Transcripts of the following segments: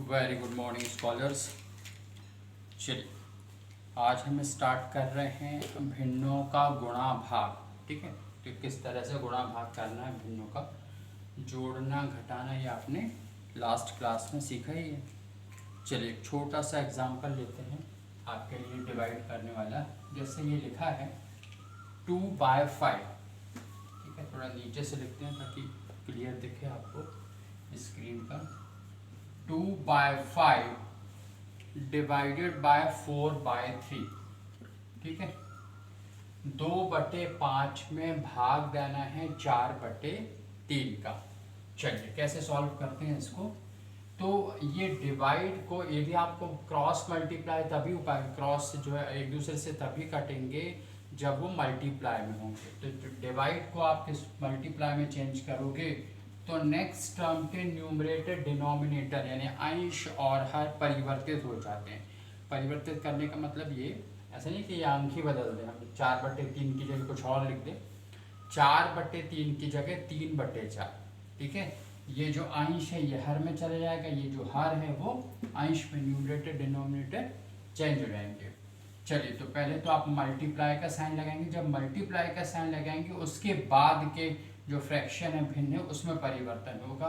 Very good morning scholars. चलिए आज हम स्टार्ट कर रहे हैं भिन्नों का गुणा भाग। ठीक है, तो किस तरह से गुणा भाग करना है, भिन्नों का जोड़ना घटाना, ये आपने लास्ट क्लास में सीखा ही है। चलिए एक छोटा सा एग्जांपल लेते हैं आपके लिए डिवाइड करने वाला। जैसे ये लिखा है 2/5। ठीक है, थोड़ा नीचे से लिखते हैं ताकि क्लियर दिखे आपको स्क्रीन पर। 2/5 डिवाइडेड बाय 4/3। ठीक है, 2/5 में भाग देना है 4/3 का। चलिए कैसे सॉल्व करते हैं इसको। तो ये डिवाइड को यदि आपको क्रॉस मल्टीप्लाई तभी उपाय, क्रॉस जो है एक दूसरे से तभी कटेंगे जब वो मल्टीप्लाई में होंगे। तो डिवाइड को आप किस मल्टीप्लाई में चेंज करोगे तो नेक्स्ट टर्म के न्यूमरेटर डिनोमिनेटर यानी अंश और हर परिवर्तित हो जाते हैं। परिवर्तित करने का मतलब ये ऐसा नहीं कि ये अंक ही बदल दें, हम 4/3 की जगह कुछ और लिख दें, 4/3 की जगह 3/4। ठीक है, ये जो अंश है ये हर में चले जाएगा, ये जो हर है वो अंश में, न्यूमरेटर डिनोमिनेटर चेंज हो जाएंगे। चलिए तो पहले तो आप मल्टीप्लाई का साइन लगाएंगे, जब मल्टीप्लाई का साइन लगाएंगे उसके बाद के जो फ्रैक्शन है भिन्न है उसमें परिवर्तन होगा।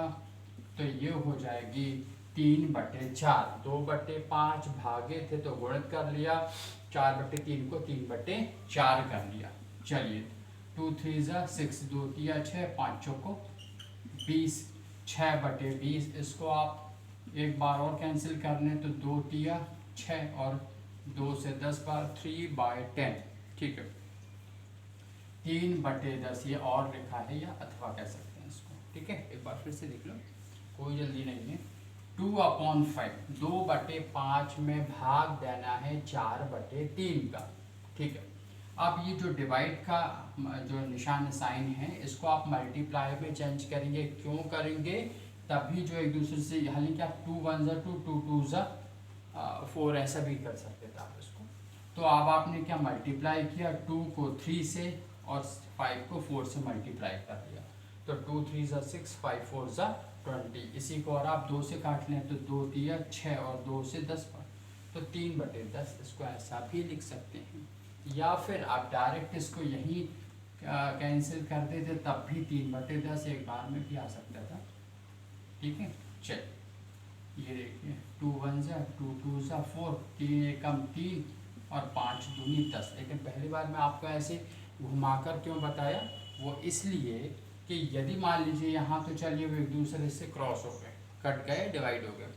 तो ये हो जाएगी 3/4। 2/5 भागे थे तो गुणित कर लिया, 4/3 को 3/4 कर लिया। चलिए 2 3 6, 2 3 6, 5 को 20, 6/20। इसको आप एक बार और कैंसिल करने तो 2 3 6 और 2 से 10 बार 3/10। ठीक है, 3/10 ये और लिखा है या अथवा कह सकते हैं इसको। ठीक है, एक बार फिर से देख लो, कोई जल्दी नहीं है। 2/5 2/5 में भाग देना है 4/3 का। ठीक है, अब ये जो डिवाइड का जो निशान साइन है इसको आप मल्टीप्लाई में चेंज करेंगे। क्यों करेंगे, तभी जो एक दूसरे से, हालांकि आप 2 1 2 2 2 4 ऐसा भी कर सकते थे आप इसको। तो अब आपने क्या मल्टीप्लाई किया, 2 को 3 से और 5 को 4 से मल्टीप्लाई कर दिया। तो 2 3 6, 5 4 20। इसी को और आप 2 से काट लें तो 2 3 6 और 2 से 10 पर, तो 3/10। इसको ऐसा भी लिख सकते हैं, या फिर आप डायरेक्ट इसको यहीं कैंसिल कर देते तब भी 3/10 एक बार में भी आ सकता था। ठीक है, चलिए ये देखिए 2 1 2 2 4, 3 एकम 3 और 5 दूनी 10। लेकिन पहली बार मैं आपको ऐसे घुमाकर क्यों बताया, वो इसलिए कि यदि मान लीजिए यहाँ तो चलिए वो एक दूसरे से क्रॉस हो गए, कट गए, डिवाइड हो गए,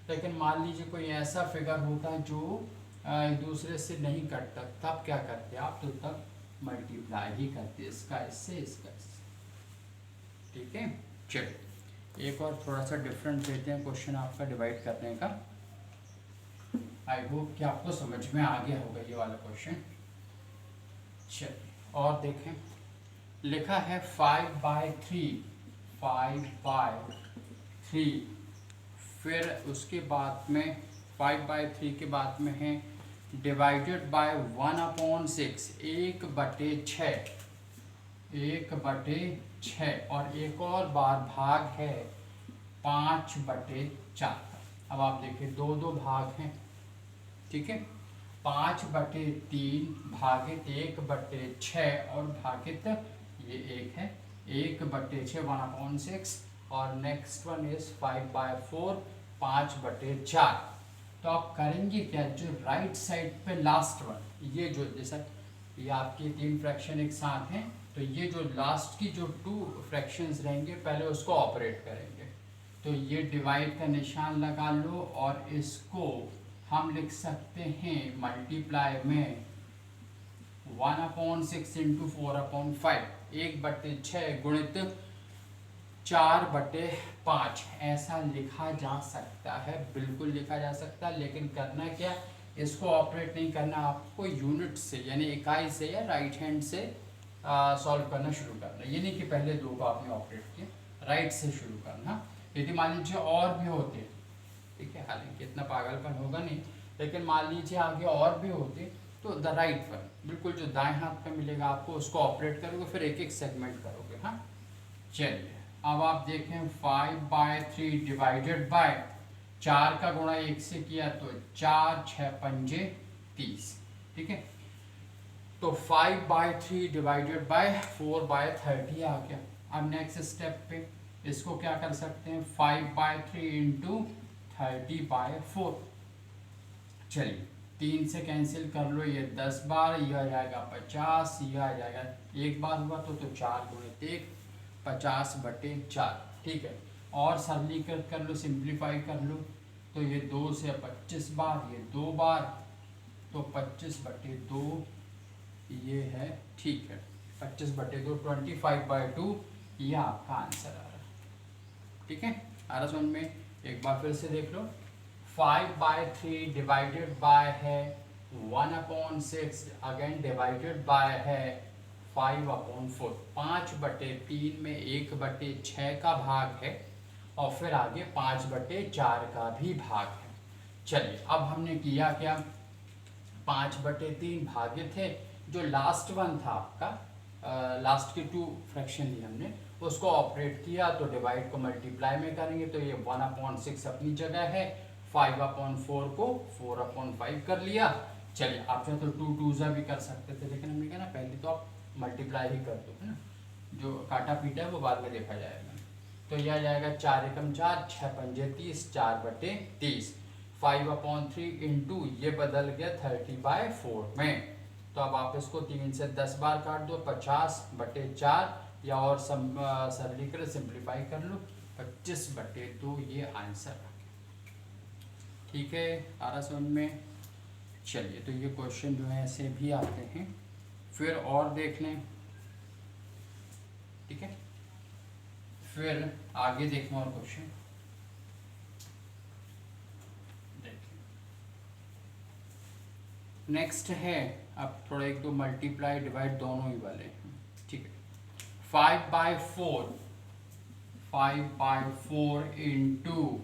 लेकिन मान लीजिए कोई ऐसा फिगर होता है जो एक दूसरे से नहीं कटता, तब क्या करते आप, तो तब मल्टीप्लाई ही करते, इसका इससे, इसका इससे। ठीक है, चलिए एक और थोड़ा सा डिफरेंट देते हैं क्वेश्चन आपका डिवाइड करने का। आई होप कि आपको समझ में आ गया होगा ये वाला क्वेश्चन। चलिए और देखें, लिखा है 5/3 5/3। फिर उसके बाद में 5/3 के बाद में है डिवाइडेड बाय 1/6, 1/6, 1/6। और एक और बार भाग है 5/4। अब आप देखिए दो दो भाग हैं। ठीक है, 5/3 भागित 1/6 और भागित ये एक है 1/6 1/6। और नेक्स्ट वन इज 5/4 5/4। तो आप करेंगे क्या, जो राइट साइड पे लास्ट वन, ये जो जैसा ये आपकी 3 फ्रैक्शन एक साथ हैं, तो ये जो लास्ट की जो 2 फ्रैक्शंस रहेंगे पहले उसको ऑपरेट करेंगे। तो ये डिवाइड का निशान लगा लो और इसको हम लिख सकते हैं मल्टीप्लाई में 1/6 इंटू 4/5, 1/6 गुणित 4/5। ऐसा लिखा जा सकता है, बिल्कुल लिखा जा सकता है। लेकिन करना क्या, इसको ऑपरेट नहीं करना, आपको यूनिट से यानी इकाई से या राइट हैंड से सॉल्व करना शुरू करना। ये नहीं कि पहले 2 को आपने ऑपरेट किया, राइट से शुरू करना। यदि मान लीजिए और भी होते, ठीक है, हालांकि इतना पागलपन होगा नहीं, लेकिन मान लीजिए आगे और भी होते तो द राइट वन, बिल्कुल जो दाएं हाथ पे मिलेगा आपको उसको ऑपरेट करोगे, फिर एक एक सेगमेंट करोगे। हाँ, चलिए अब आप देखें 5/3 डिवाइडेड बाय 4 का गुणा 1 से किया तो 4 6 पंजे 30, ठीक है। तो 5/3 डिवाइडेड बाय 4/30 आ गया। अब नेक्स्ट स्टेप पे इसको क्या कर सकते हैं, 5/3 इंटू 30/4। चलिए 3 से कैंसिल कर लो, ये 10 बार, ये आ जाएगा 50, ये आ जाएगा एक बार हुआ तो 4 गुणित 1 50/4, ठीक है। और सरलीकृत कर लो, सिंप्लीफाई कर लो, तो ये 2 से 25 बार, ये 2 बार, तो 25/2 ये है, ठीक है। 25/2 25/2 ये आपका आंसर आ रहा है, ठीक है। आ रहा समझ में? एक बार फिर से देख लो, 5/3 डिवाइडेड बाय है 1/6, अगेन डिवाइडेड बाय है 5/4। 5/3 में 1/6 का भाग है और फिर आगे 5/4 का भी भाग है। चलिए अब हमने किया क्या, 5/3 भाग्य थे, जो लास्ट वन था आपका, लास्ट के 2 फ्रैक्शन लिए हमने, उसको ऑपरेट किया तो डिवाइड को मल्टीप्लाई में करेंगे, तो ये 1/6 अपनी जगह है, 5/4 को 4/5 कर लिया। चलिए आप चाहे तो 2 2 भी कर सकते थे, लेकिन हमने कहा ना पहले तो आप मल्टीप्लाई ही कर दो, है ना, जो काटा पीटा है वो बाद में देखा जाएगा। तो यह आ जाएगा 4 एकम 4 6 पंजे 30 4/30, 5/3 इंटू ये बदल गया 30/4 में। तो अब आप इसको 3 से 10 बार काट दो, 50/4, या और सरलीकृत सिंप्लीफाई कर लो, 25/2 ये आंसर आ गया, ठीक है। आ रहा समझ में? चलिए तो ये क्वेश्चन जो है ऐसे भी आते हैं, फिर और देख लें, ठीक है। फिर आगे देखें और क्वेश्चन देखिए, नेक्स्ट है, अब थोड़ा 1 2 मल्टीप्लाई डिवाइड दोनों ही वाले हैं, ठीक है। 5/4 इंटू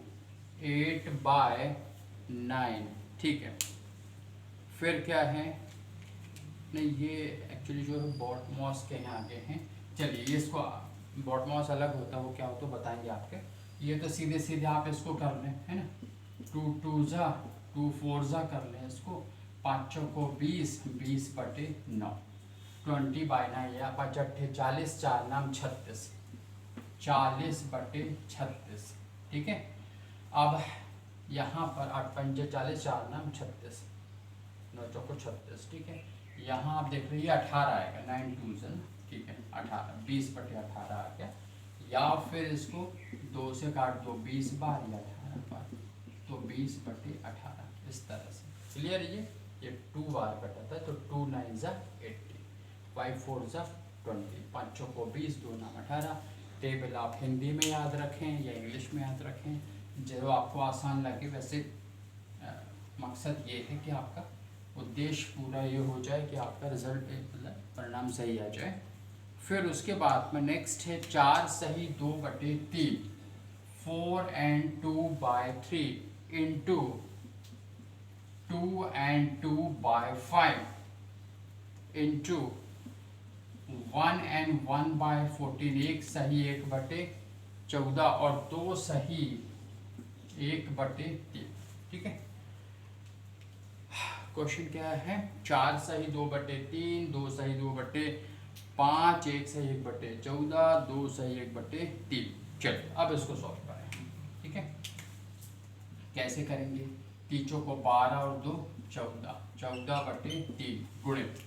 8/9, ठीक है। फिर क्या है, नहीं ये एक्चुअली जो है बॉटमॉस के यहाँ आगे हैं। चलिए ये इसको, बॉटमॉस अलग होता है, वो क्या होता है बताएंगे आपके। ये तो सीधे सीधे आप इसको कर लें, है ना, 2 2 2 4 कर लें इसको, 5 चौको 20 20/9, 20/9 या 5 8 40 4 नाम 36, 40/36, ठीक है। अब यहाँ पर 8 पंजे 40 4 नाम 36, 9 चौको 36, ठीक है। यहाँ आप देख रहिए 18 आएगा, 9 2, ठीक है, 18 20/18 आ गया। या फिर इसको 2 से काट दो 20 बार या 18 बार, तो 20/18 इस तरह से। क्लियर? ये 2 बार कटा था, तो 2 9 80, 5 4 20, 5 चौको 20 2 नाम 18। टेबल आप हिंदी में याद रखें या इंग्लिश में याद रखें, जो आपको आसान लगे। वैसे मकसद ये है कि आपका उद्देश्य पूरा ये हो जाए कि आपका रिजल्ट मतलब परिणाम सही आ जाए। फिर उसके बाद में नेक्स्ट है 4 सही 2/3, 4 and 2/3 into 2 and 2/5 into 1 and 1/14, 1 सही 1/14 और 2 सही 1/3, ठीक है। क्वेश्चन क्या है, 4 सही 2/3, 2 सही 2/5, 1 सही 1/14, 2 सही 1/3। चलिए अब इसको सॉल्व करें, ठीक है। कैसे करेंगे, 3 चौको 12 और 2 14, 14/3 गुणित,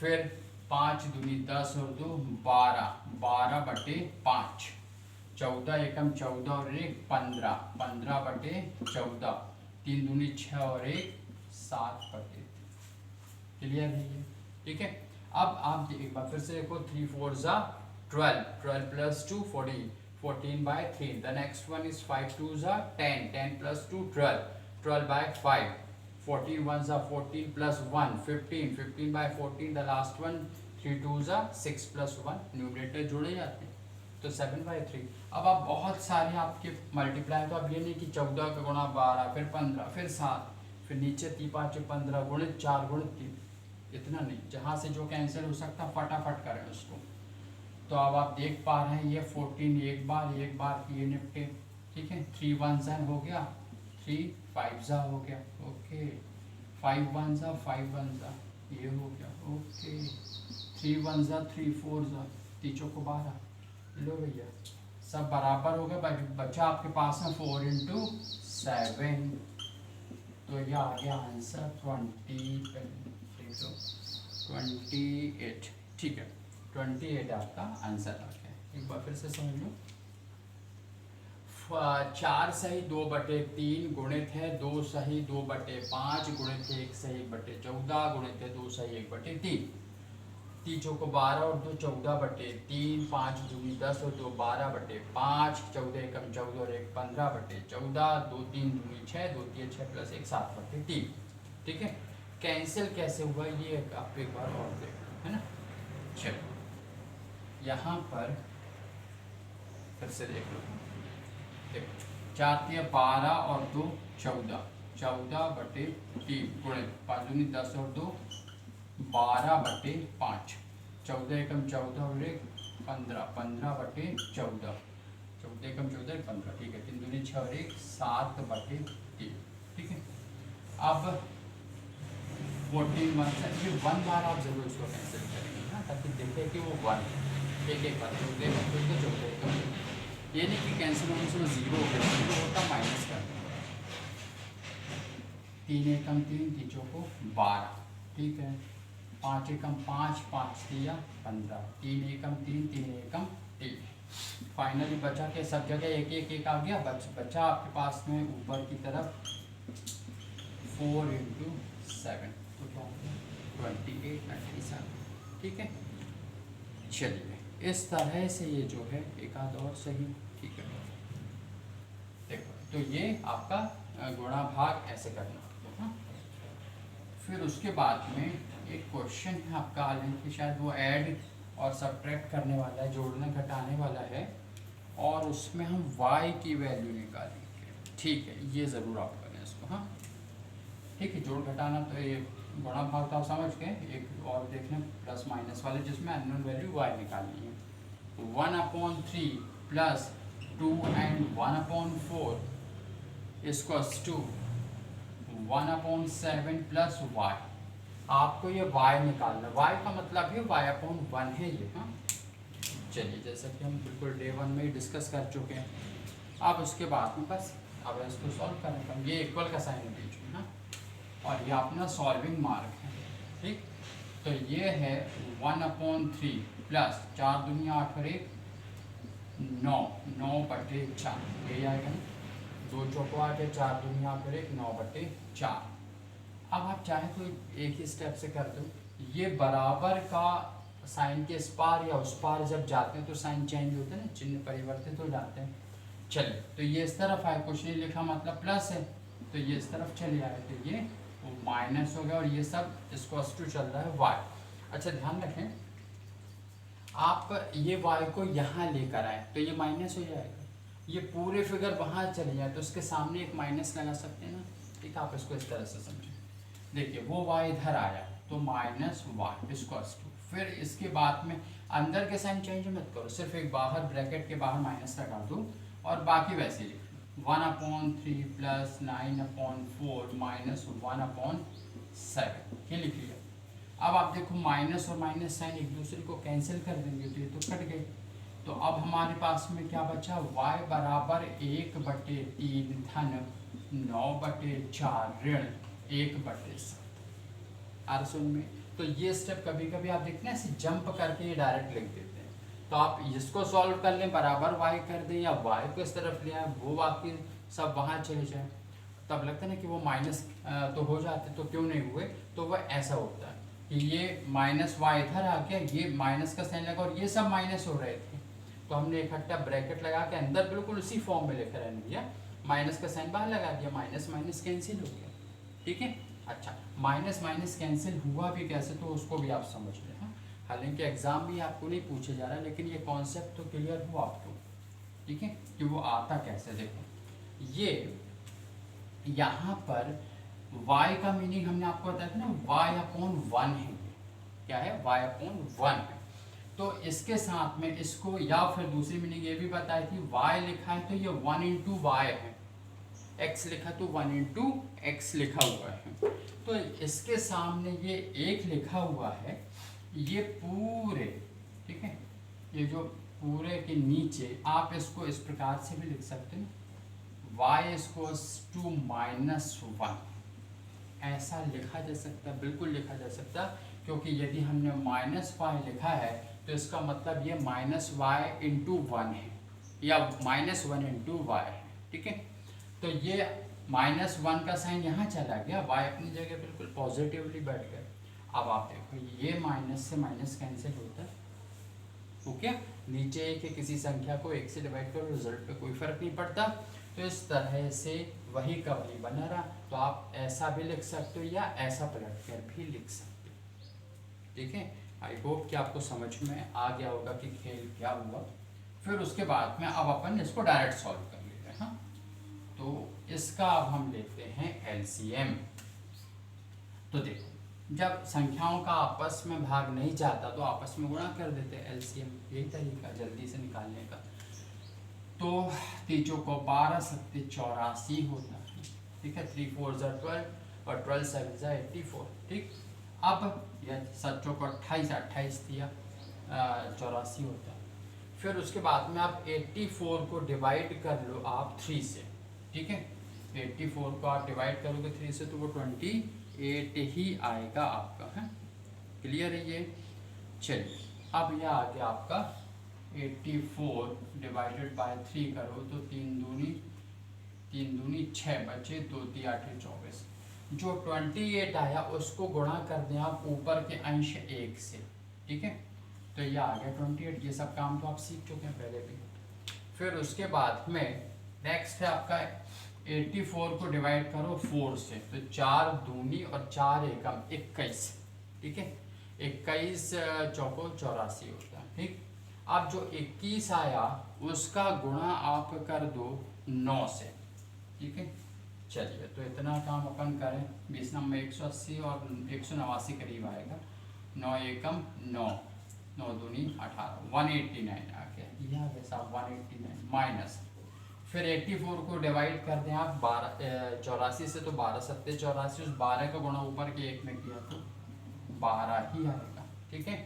फिर 5 दूनी 10 और 2 12, 12/5, 14 एकम 14 और 1 15, 15/14, 3 दूनी 6 और 1 7/3। क्लियर है ये, ठीक है। अब आप एक बार फिर से देखो, 3 4 12, 12 plus 2 14, 14/3। The next one is 5 2 10, 10 plus 2 12, 12/5, 14 1 14 plus 1 15, 15/14। The last one 3 2 6 plus 1, numerator जुड़े जाते हैं तो 7/3। अब आप बहुत सारे आपके मल्टीप्लाई, तो अब ये नहीं कि 14 का गुणा 12 फिर 15 फिर 7 फिर नीचे 3 5 15 गुणित 4 गुणित 3, इतना नहीं, जहाँ से जो कैंसिल हो सकता फटाफट करें उसको। तो अब आप देख पा रहे हैं ये 14 एक बार ये निपटे, ठीक है। 3 1 हो गया, 3 5 जा हो गया, ओके 5 1 जा 5 1 जा, ये हो गया, ओके 3 1 जा 3 4 जा, तीचों को 12, लो भैया सब बराबर हो गया, बचा आपके पास में 4 इंटू 7, तो ये आ गया आंसर 28, ठीक है 28 आपका आंसर आ गया। एक बार फिर से समझ लो, 4 सही 2/3 गुणित है 2 सही 2/5 गुणित है 1 सही 1/14 गुणित है 2 सही 1/3, तीचों को 12 और 2 14/3, 5 दूनी 10 और 2 12/5, 14 एकम 14 और 1 15/14, 2 3 दूनी 6, 2 3 6 प्लस 1 7/3, ठीक है। कैंसिल कैसे हुआ ये आप एक बार और देखो, है ना। चलो यहाँ पर फिर से देख लो, देखो 4 3 12 और 2 14, 14/3 गुणित 5 दूनी 10 और 2 12/5, 14 एकम 14 और 1 15, 15/14, 14 एकम 14 15, ठीक है 3 दूनी 6 और 1 7/3, ठीक है। अब 14 1 से ये 1 बार आप जरूर इसको कैंसिल करेंगे ना, ताकि देखें कि वो 1 एक एक बार 14 एकम 14 एकम, ये नहीं कि कैंसिल होने से वो 0 हो गया, 0 होता माइनस कर देंगे, 3 एकम 3 तीचों को 12, ठीक है 5 एकम 5 5 दिया 15, 3 एकम 3 3 एकम 1, फाइनली बचा के सब जगह एक एक एक आ गया, बचा आपके पास में ऊपर की तरफ 4 इंटू 7, तो क्या हो गया 28 97, ठीक है। चलिए इस तरह से ये जो है एक आध और सही, ठीक है। देखो तो ये आपका गुणा भाग ऐसे करना, हाँ। फिर उसके बाद में एक क्वेश्चन है आपका हालांकि शायद वो ऐड और सब्ट्रैक्ट करने वाला है, जोड़ने घटाने वाला है, और उसमें हम y की वैल्यू निकालेंगे, ठीक है। ये ज़रूर आप करें इसको, हाँ ठीक है। जोड़ घटाना तो ये गुणा भाग तो आप समझ गए, एक और देखना प्लस माइनस वाले जिसमें अननोन वैल्यू y निकालनी है, 1/3 plus 2 and 1/4 equals to 1/7 plus y। आपको ये y निकालना, y का मतलब है y/1 है ये, हाँ। चलिए जैसा कि हम बिल्कुल डे 1 में ही डिस्कस कर चुके हैं, अब उसके बाद में बस अब इसको सॉल्व करें, ये इक्वल का साइन है बीच में, हाँ, और ये अपना सॉल्विंग मार्क है, ठीक। तो ये है 1/3 प्लस 4 दूनी 8 और 1 9, 9/4, यही आएगा ना, 2 चौको 8 है, 4 दूनी 8 और 1 9/4। अब आप चाहे तो एक ही स्टेप से कर दो, ये बराबर का साइन के इस पार या उस पार जब जाते हैं तो साइन चेंज होते हैं ना, चिन्ह परिवर्तित हो जाते हैं। चलिए तो ये इस तरफ आए, कुछ नहीं लिखा मतलब प्लस है, तो ये इस तरफ चले आए, तो ये माइनस हो गया, और ये सब इसको टू चल रहा है y। अच्छा ध्यान रखें, आप ये y को यहाँ लेकर आए तो ये माइनस हो जाएगा, ये पूरे फिगर वहाँ चले जाए तो उसके सामने एक माइनस लगा सकते हैं ना, ठीक है। आप इसको इस तरह से समझें, देखिए वो y इधर आया तो माइनस y इक्वल्स टू, फिर इसके बाद में अंदर के साइन चेंज मत करो, सिर्फ एक बाहर ब्रैकेट के बाहर माइनस लगा दो और बाकी वैसे लिख लो, 1/3 प्लस 9/4 माइनस 1/7, ये लिख लिया। अब आप देखो माइनस और माइनस साइन एक दूसरे को कैंसिल कर देंगे तो ये तो कट गए, तो अब हमारे पास में क्या बचा, y बराबर 1/3 धन 9/4 ऋण 1/7 आरसुन में। तो ये स्टेप कभी कभी आप देखते हैं ऐसे जंप करके ये डायरेक्ट लिख देते हैं, तो आप इसको सॉल्व कर लें, बराबर y कर दें, या y को इस तरफ ले आए, वो बाकी सब वहाँ चले जाए, तब लगता है ना कि वो माइनस तो हो जाते, तो क्यों नहीं हुए, तो वह ऐसा होता है कि ये माइनस y इधर आ गया, ये माइनस का साइन लगा और ये सब माइनस हो रहे थे, तो हमने इकट्ठा ब्रैकेट लगा के अंदर बिल्कुल उसी फॉर्म में लेकर रहने दिया, माइनस का साइन बाहर लगा दिया, माइनस माइनस कैंसिल हो गया, ठीक है। अच्छा माइनस माइनस कैंसिल हुआ भी कैसे, तो उसको भी आप समझ लें, हाँ। हालांकि एग्जाम में आपको नहीं पूछे जा रहा, लेकिन ये कॉन्सेप्ट तो क्लियर हो आपको, ठीक है, कि वो आता कैसे। देखो ये यहाँ पर y का मीनिंग हमने आपको बताया था ना, y/1 है, क्या है y/1 है, तो इसके साथ में इसको, या फिर दूसरी मीनिंग ये भी बताई थी y लिखा है तो ये 1 × y है, x लिखा तो 1 इंटू एक्स लिखा हुआ है, तो इसके सामने ये 1 लिखा हुआ है, ये पूरे, ठीक है, ये जो पूरे के नीचे आप इसको इस प्रकार से भी लिख सकते हैं, y इक्वल्स टू -1, ऐसा लिखा जा सकता है, बिल्कुल लिखा जा सकता, क्योंकि यदि हमने -y लिखा है तो इसका मतलब ये -y इंटू 1 है या -1 इंटू y है, ठीक है। तो ये -1 का साइन यहाँ चला गया, y अपनी जगह बिल्कुल पॉजिटिवली बैठ गया। अब आप देखो ये माइनस से माइनस कैंसिल होता है, ओके, नीचे एक है, किसी संख्या को 1 से डिवाइड करो, रिजल्ट पे कोई फर्क नहीं पड़ता। तो इस तरह से वही का वही बना रहा, तो आप ऐसा भी लिख सकते हो या ऐसा पलट कर भी लिख सकते हो, ठीक है। आई होप कि आपको समझ में आ गया होगा कि खेल क्या हुआ। फिर उसके बाद में अब अपन इसको डायरेक्ट सॉल्व कर लेते हैं। हाँ, तो इसका अब हम लेते हैं एलसीएम। तो देखो, जब संख्याओं का आपस में भाग नहीं जाता तो आपस में गुणा कर देते हैं, एलसीएम यही तरीका जल्दी से निकालने का। तो तीजों को 12 सत्ते 84 होता है, ठीक है, 3 4 12 और 12 7 84, ठीक। अब यह सच्चों को 28 दिया, 84 होता है। फिर उसके बाद में आप 84 को डिवाइड कर लो आप 3 से, ठीक है, 84 को आप डिवाइड करोगे 3 से तो वो 28 ही आएगा आपका, है क्लियर है ये। चलिए अब यह आ गया आपका 84 डिवाइडेड बाय 3 करो तो 3 दूनी 6 बचे, 2 3 8 24। जो 28 आया उसको गुणा कर दें आप ऊपर के अंश 1 से, ठीक है, तो ये आ गया 28। ये सब काम तो आप सीख चुके हैं पहले भी। फिर उसके बाद में नेक्स्ट है आपका 84 को डिवाइड करो 4 से, तो 4 दूनी और 4 एकम 21, ठीक है, 21 चौको 84 होता है, ठीक। अब जो 21 आया उसका गुणा आप कर दो 9 से, ठीक है। चलिए तो इतना काम अपन करें, 20 नंबर 180 और 189 करीब आएगा, 9 एकम 9, 9 दूनी 18, 189 आ गया, यह आ गया साहब 189 माइनस। फिर 84 को डिवाइड कर दें आप 84 से, तो 12 सत्ते 84, उस 12 का गुणा ऊपर के 1 में किया तो 12 ही आएगा, ठीक है।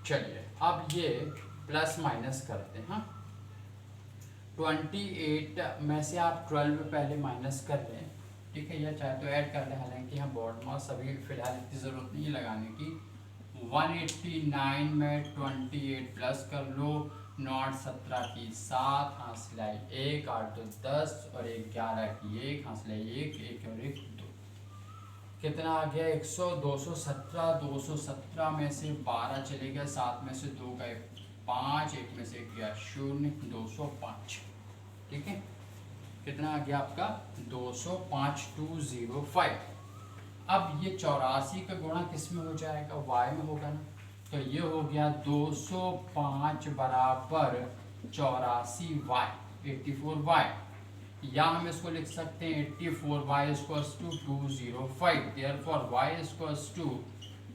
चलिए अब ये प्लस माइनस करते हैं। हाँ, 28 में से आप 12 पहले माइनस कर लें, ठीक है, या चाहे तो ऐड कर लें, हालांकि यहाँ बोर्ड मास अभी फिलहाल इतनी ज़रूरत नहीं है लगाने की। 189 में 28 प्लस कर लो, 9 17 की 7, हासिलाई 1, 8 2 10 और 1 11 की 1, हासिलाई 1 1 और 1 2, कितना आ गया 100, 217, 217 में से 12 चले गए, 7 में से 2 गए 5, 1 में से 1 गया 0, 205, ठीक है, कितना आ गया आपका 205 205। अब ये 84 का गुणा किस में हो जाएगा, y में होगा ना, तो ये हो गया 205 बराबर 84y 84y, या हम इसको लिख सकते हैं 84y equals to 205, therefore y equals to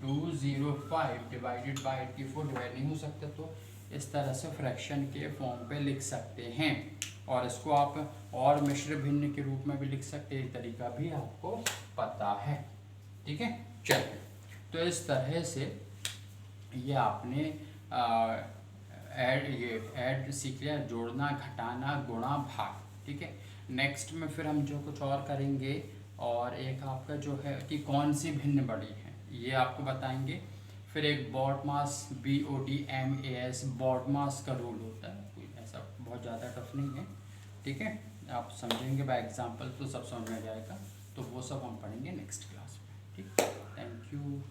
205 divided by 84, divide नहीं हो सकता तो इस तरह से फ्रैक्शन के फॉर्म पे लिख सकते हैं, और इसको आप और मिश्र भिन्न के रूप में भी लिख सकते हैं, तरीका भी आपको पता है, ठीक है। चलिए तो इस तरह से ये आपने ऐड सीख लिया, जोड़ना घटाना गुणा भाग, ठीक है। नेक्स्ट में फिर हम जो कुछ और करेंगे, और एक आपका जो है कि कौन सी भिन्न बड़ी है ये आपको बताएंगे। फिर एक बॉड मास BODMAS बॉड मास का रूल होता है, कोई ऐसा बहुत ज़्यादा टफ नहीं है, ठीक है, आप समझेंगे बाय एग्जांपल तो सब समझ में आ जाएगा, तो वो सब हम पढ़ेंगे नेक्स्ट क्लास में, ठीक। Thank you.